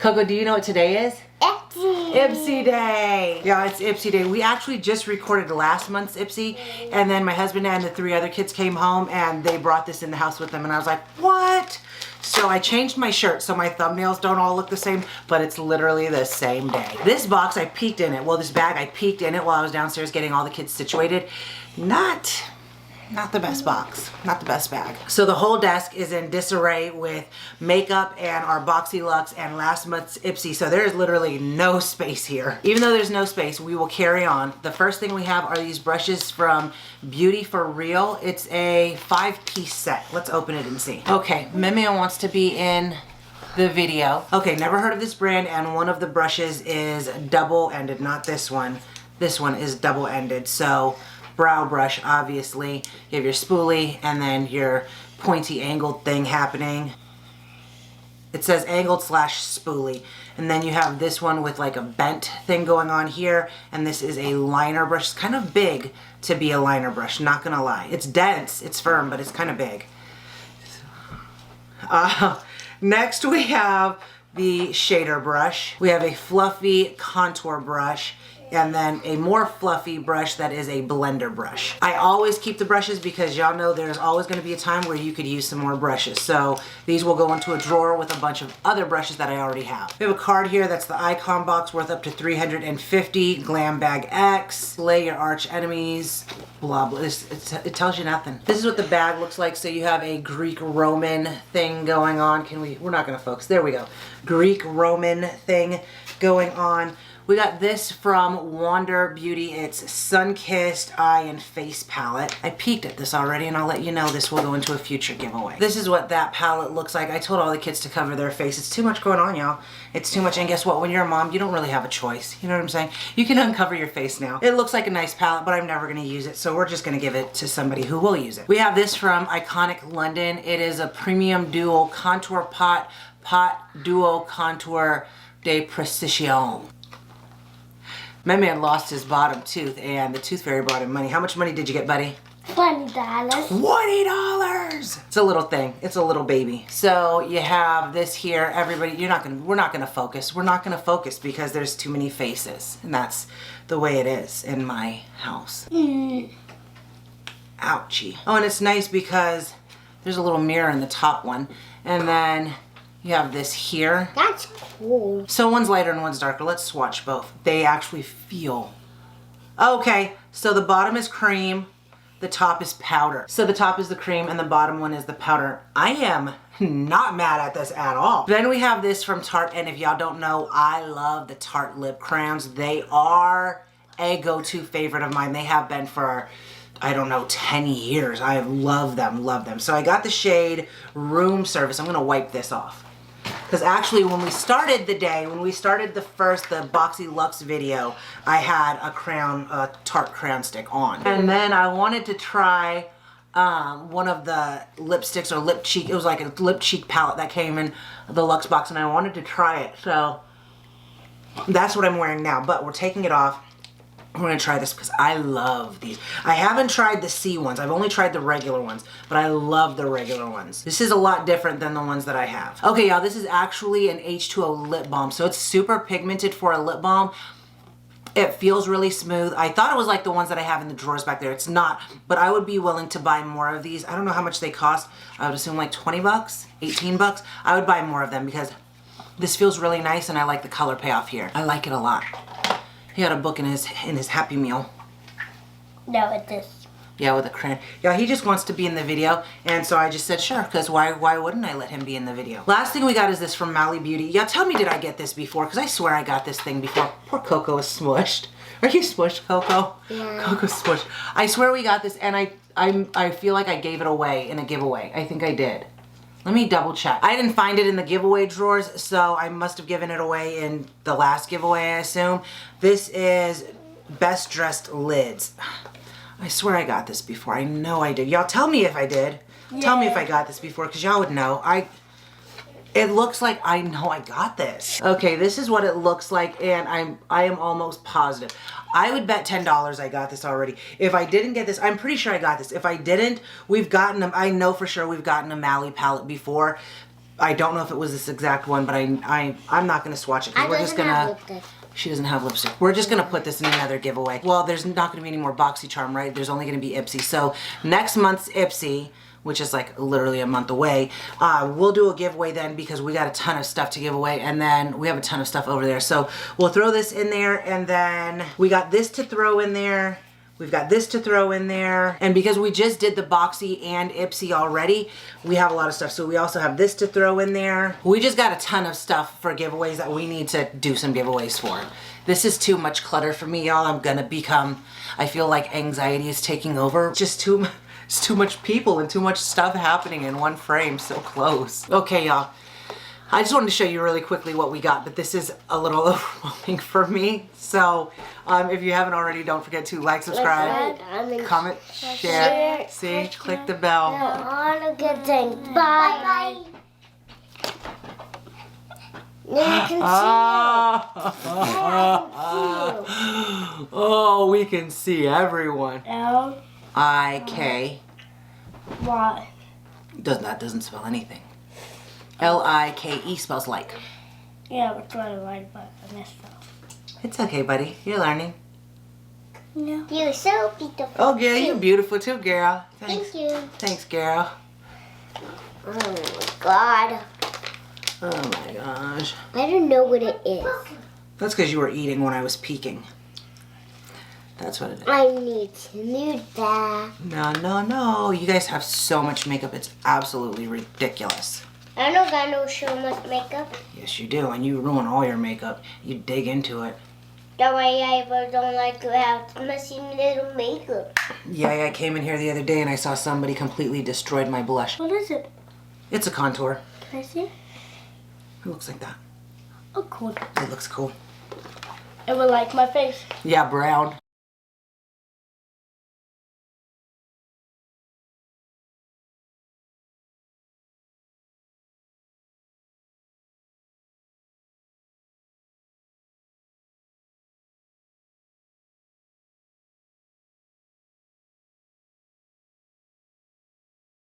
Coco, do you know what today is? Ipsy. Ipsy Day. Yeah, it's Ipsy Day. We actually just recorded last month's Ipsy, and then my husband and the 3 other kids came home and they brought this in the house with them, and I was like, what? So I changed my shirt so my thumbnails don't all look the same, but it's literally the same day. This box, I peeked in it. Well, this bag, I peeked in it while I was downstairs getting all the kids situated. Not the best box, not the best bag. So the whole desk is in disarray with makeup and our Boxy Luxe and last month's Ipsy. So there is literally no space here. Even though there's no space, we will carry on. The first thing we have are these brushes from Beauty for Real. It's a 5-piece set. Let's open it and see. Okay, Mimeo wants to be in the video. Okay, never heard of this brand, and one of the brushes is double-ended, not this one. This one is double-ended, so brow brush, obviously. You have your spoolie and then your pointy angled thing happening. It says angled / spoolie. And then you have this one with like a bent thing going on here. And this is a liner brush. It's kind of big to be a liner brush, not gonna lie. It's dense, it's firm, but it's kind of big. Next we have the shader brush. We have a fluffy contour brush, and then a more fluffy brush that is a blender brush. I always keep the brushes because y'all know there's always gonna be a time where you could use some more brushes. So these will go into a drawer with a bunch of other brushes that I already have. We have a card here that's the icon box worth up to $350, Glam Bag X, Slay Your Arch Enemies, blah, blah. It tells you nothing. This is what the bag looks like. So you have a Greek Roman thing going on. We're not gonna focus, there we go. Greek Roman thing going on. We got this from Wander Beauty. It's Sun-Kissed Eye and Face Palette. I peeked at this already, and I'll let you know this will go into a future giveaway. This is what that palette looks like. I told all the kids to cover their face. It's too much going on, y'all. It's too much, and guess what? When you're a mom, you don't really have a choice. You know what I'm saying? You can uncover your face now. It looks like a nice palette, but I'm never gonna use it, so we're just gonna give it to somebody who will use it. We have this from Iconic London. It is a premium dual contour pot duo contour de precision. My man lost his bottom tooth and the tooth fairy brought him money. How much money did you get, buddy? $20. $20! It's a little thing. It's a little baby. So you have this here. Everybody, we're not gonna focus. We're not gonna focus because there's too many faces. And that's the way it is in my house. Ouchie. Oh, and it's nice because there's a little mirror in the top one. And then you have this here. That's cool. So one's lighter and one's darker. Let's swatch both. They actually feel. Okay, so the bottom is cream, the top is powder. So the top is the cream and the bottom one is the powder. I am not mad at this at all. Then we have this from Tarte, and if y'all don't know, I love the Tarte lip crayons. They are a go-to favorite of mine. They have been for, I don't know, 10 years. I love them, love them. So I got the shade Room Service. I'm gonna wipe this off. Because actually when we started the day, when we started the Boxy Luxe video, I had a Tarte crayon stick on. And then I wanted to try one of the lipsticks or lip cheek. It was like a lip cheek palette that came in the Luxe box, and I wanted to try it. So that's what I'm wearing now, but we're taking it off. We're gonna try this because I love these. I haven't tried the C ones. I've only tried the regular ones, but I love the regular ones. This is a lot different than the ones that I have. Okay, y'all, this is actually an H2O lip balm. So it's super pigmented for a lip balm. It feels really smooth. I thought it was like the ones that I have in the drawers back there. It's not, but I would be willing to buy more of these. I don't know how much they cost. I would assume like 20 bucks, 18 bucks. I would buy more of them because this feels really nice, and I like the color payoff here. I like it a lot. He had a book in his Happy Meal. No, it's this. Yeah, with a crayon. Yeah, he just wants to be in the video, and so I just said sure, because why wouldn't I let him be in the video? Last thing we got is this from Mally Beauty. Yeah, tell me, did I get this before? Because I swear I got this thing before. Poor Coco is smushed. Are you smushed, Coco? Yeah. Coco's smushed. I swear we got this, and I feel like I gave it away in a giveaway. I think I did. Let me double check. I didn't find it in the giveaway drawers, so I must have given it away in the last giveaway, I assume. This is Best Dressed Lids. I swear I got this before. I know I did. Y'all tell me if I did. Yeah. Tell me if I got this before, because y'all would know. It looks like I know I got this. Okay, this is what it looks like, and I am almost positive. I would bet $10 I got this already. If I didn't get this, I'm pretty sure I got this. If I didn't, we've gotten them. I know for sure we've gotten a Mally palette before. I don't know if it was this exact one, but I'm not going to swatch it because we're just going to... She doesn't have lipstick. We're just going to put this in another giveaway. Well, there's not going to be any more BoxyCharm, right? There's only going to be Ipsy. So next month's Ipsy, which is like literally a month away, we'll do a giveaway then because we got a ton of stuff to give away, and then we have a ton of stuff over there. So we'll throw this in there, and then we got this to throw in there. We've got this to throw in there. And because we just did the Boxy and Ipsy already, we have a lot of stuff. So we also have this to throw in there. We just got a ton of stuff for giveaways that we need to do some giveaways for. This is too much clutter for me, y'all. I'm gonna become, I feel like anxiety is taking over. Just it's too much people and too much stuff happening in one frame so close. Okay, y'all. I just wanted to show you really quickly what we got, but this is a little overwhelming for me. So if you haven't already, don't forget to like, subscribe, comment, share. See, click the bell. All a good thing. Bye. Bye. Now you can see. Oh, we can see everyone. L-I-K. What? That doesn't spell anything. L-I-K-E spells like. Yeah, we're trying to write, but I messed up. It's okay, buddy. You're learning. No. You're so beautiful. Oh, girl, you're beautiful too, girl. Thank you. Thanks, girl. Oh, my God. Oh, my gosh. I don't know what it is. That's because you were eating when I was peeking. That's what it is. I need to do that. No. You guys have so much makeup. It's absolutely ridiculous. I don't got no so much makeup. Yes, you do. And you ruin all your makeup. You dig into it. That way I don't like to have messy little makeup. Yeah, I came in here the other day and I saw somebody completely destroyed my blush. What is it? It's a contour. Can I see it? It looks like that. Oh, cool. It looks cool. It will like my face. Yeah, brown.